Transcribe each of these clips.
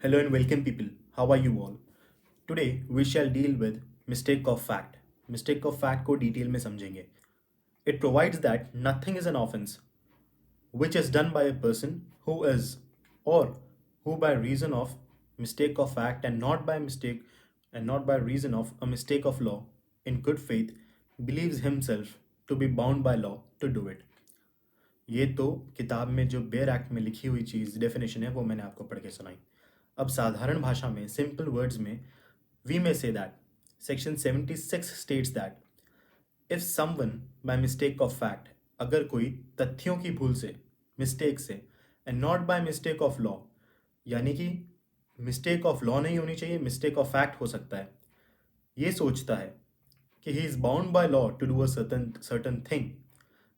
Hello and welcome, people. How are you all? Today we shall deal with mistake of fact. Mistake of fact को detail में समझेंगे. It provides that nothing is an offense which is done by a person who is or who by reason of mistake of fact and not by reason of a mistake of law in good faith believes himself to be bound by law to do it. ये तो किताब में जो bare act में लिखी हुई चीज़ definition है वो मैंने आपको पढ़ के सुनाई. अब साधारण भाषा में सिंपल वर्ड्स में we may say that section 76 states that if someone by mistake of fact, अगर कोई तथ्यों की भूल से, मिस्टेक से, and not by mistake of law, यानी कि मिस्टेक ऑफ लॉ नहीं होनी चाहिए, मिस्टेक ऑफ फैक्ट हो सकता है, ये सोचता है कि he is bound by law to do a certain thing,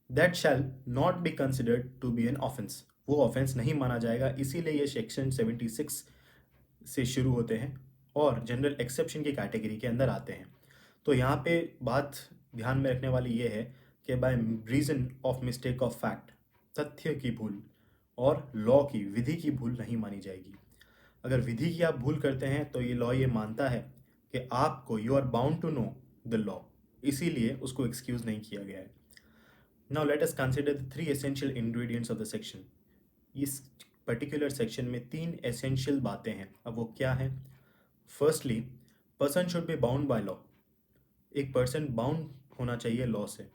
that shall not be considered to be an offence. वो ऑफेंस नहीं माना जाएगा. इसीलिए ये सेक्शन 76 से शुरू होते हैं और जनरल एक्सेप्शन की कैटेगरी के अंदर आते हैं. तो यहाँ पे बात ध्यान में रखने वाली ये है कि by reason of mistake of fact, तथ्य की भूल और लॉ की, विधि की भूल नहीं मानी जाएगी. अगर विधि की आप भूल करते हैं तो ये लॉ ये मानता है कि आपको you are bound to know the law, इसीलिए उसको एक्सक्यूज नहीं किया गया है. Now let us consider the 3 essential ingredients of the section. इस पर्टिकुलर सेक्शन में 3 एसेंशियल बातें हैं. अब वो क्या हैं? Firstly, person should be bound by law. एक पर्सन बाउंड होना चाहिए लॉ से.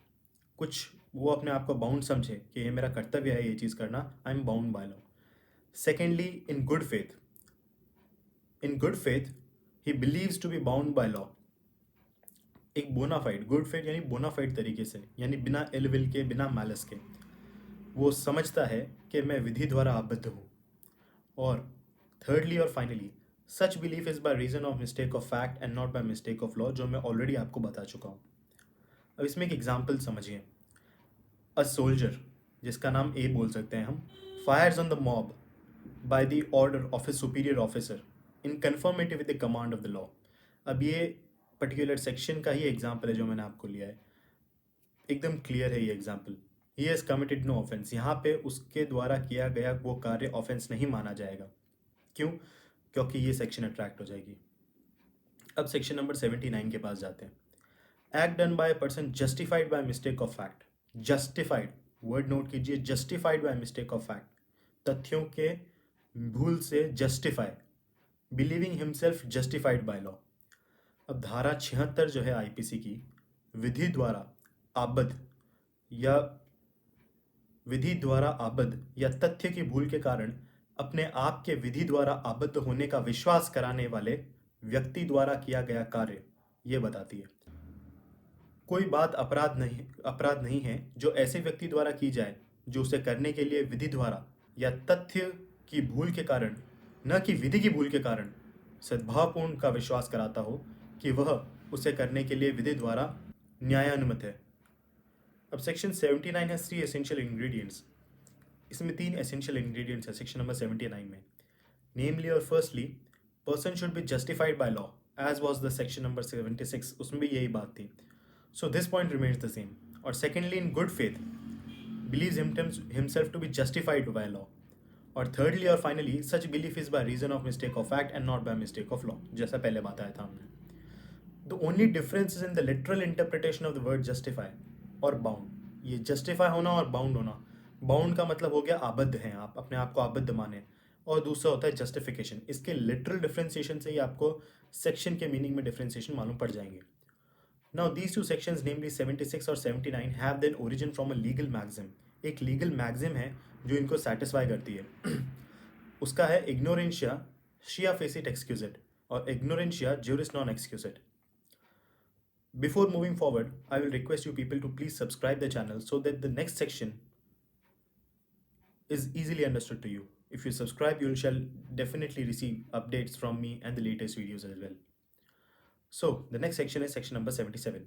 कुछ वो अपने आप को बाउंड समझे कि ये मेरा कर्तव्य है ये चीज़ करना, I am bound by law. Secondly, in good faith. In good faith he believes to be bound by law. एक बोनाफाइड, गुड फेथ यानी बोनाफाइड तरीके से, यानी बिना इल विल के, बिना मैलिस के वो समझता है कि मैं विधि द्वारा आबद्ध हूँ. और थर्डली और finally, such belief is by reason of mistake of fact and not by mistake of law, जो मैं ऑलरेडी आपको बता चुका हूँ. अब इसमें एक एग्जाम्पल समझिए. अ सोल्जर, जिसका नाम ए बोल सकते हैं हम, fires on the mob by the order of a superior officer in conformative with the command of the law. अब ये पर्टिकुलर सेक्शन का ही एग्जाम्पल है जो मैंने आपको लिया है. एकदम क्लियर है ये example. He has committed no offence. यहाँ पे उसके द्वारा किया गया वो कार्य ऑफेंस नहीं माना जाएगा. क्यों? क्योंकि ये सेक्शन अट्रैक्ट हो जाएगी. अब सेक्शन नंबर 79 के पास जाते हैं. Act done by person justified by mistake of fact. Justified word note कीजिए, justified by mistake of fact, तथ्यों के भूल से justify, believing himself justified by law. अब धारा 76 जो है आईपीसी की, विधि द्वारा आबद्ध या विधि द्वारा आबद्ध या तथ्य की भूल के कारण अपने आप के विधि द्वारा आबद्ध होने का विश्वास कराने वाले व्यक्ति द्वारा किया गया कार्य ये बताती है. कोई बात अपराध नहीं है जो ऐसे व्यक्ति द्वारा की जाए जो उसे करने के लिए विधि द्वारा या तथ्य की भूल के कारण, न कि विधि की भूल के कारण, सद्भावपूर्ण का विश्वास कराता हो कि वह उसे करने के लिए विधि द्वारा न्यायानुमत है. अब सेक्शन 79 है 3 एसेंशियल इंग्रेडिएंट्स. इसमें 3 एसेंशियल इंग्रेडिएंट्स है सेक्शन नंबर 79 में. नेमली और firstly, person should be justified by law as was the section number 76, उसमें भी यही बात थी. So this point remains the same. और secondly, in good faith believes himself to be justified by law. और thirdly और finally, such belief is by reason of mistake of fact and not by mistake of law, जैसा पहले बताया था हमने. The only difference is in the literal interpretation of the word justify और bound. ये justify होना और bound होना. Bound का मतलब हो गया आबद्ध हैं आप, अपने आप को आबद्ध माने, और दूसरा होता है justification. इसके literal differentiation से ही आपको section के meaning में differentiation मालूम पड़ जाएंगे. Now these two sections, namely 76 और 79, have their origin from a legal maxim. एक legal maxim है जो इनको satisfy करती है. उसका है ignorantia shia facit excusat और ignorantia juris non excusat. Before moving forward, I will request you people to please subscribe the channel so that the next section is easily understood to you. If you subscribe, you shall definitely receive updates from me and the latest videos as well. So the next section is section number 77.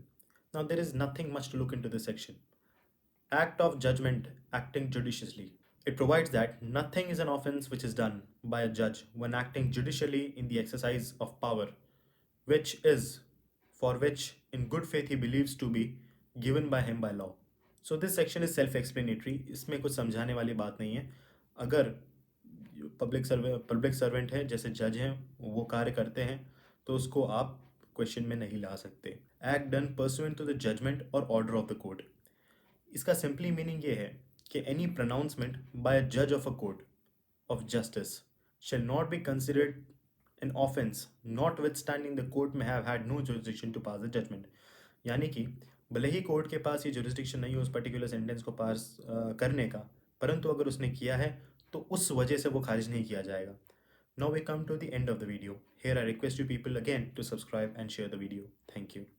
Now there is nothing much to look into this section. Act of judgment, acting judiciously. It provides that nothing is an offense which is done by a judge when acting judicially in the exercise of power, which is for which in good faith he believes to be given by him by law. So this section is self-explanatory. इसमें कुछ समझाने वाली बात नहीं है. अगर public servant है, जैसे जज हैं, वो कार्य करते हैं, तो उसको आप क्वेश्चन में नहीं ला सकते। Act done pursuant to the judgment और ऑर्डर ऑफ द कोर्ट, इसका सिंपली मीनिंग ये है कि एनी प्रोनाउंसमेंट बाय अ जज of a court of justice shall not be considered an offense, notwithstanding the court may have had no jurisdiction to pass the judgment। यानी कि भले ही court के पास ये jurisdiction नहीं है उस पर्टिकुलर सेंटेंस को पास करने का, परंतु अगर उसने किया है तो उस वजह से वो खारिज नहीं किया जाएगा। Now we come to the end of the video. Here I request you people again to subscribe and share the video. Thank you.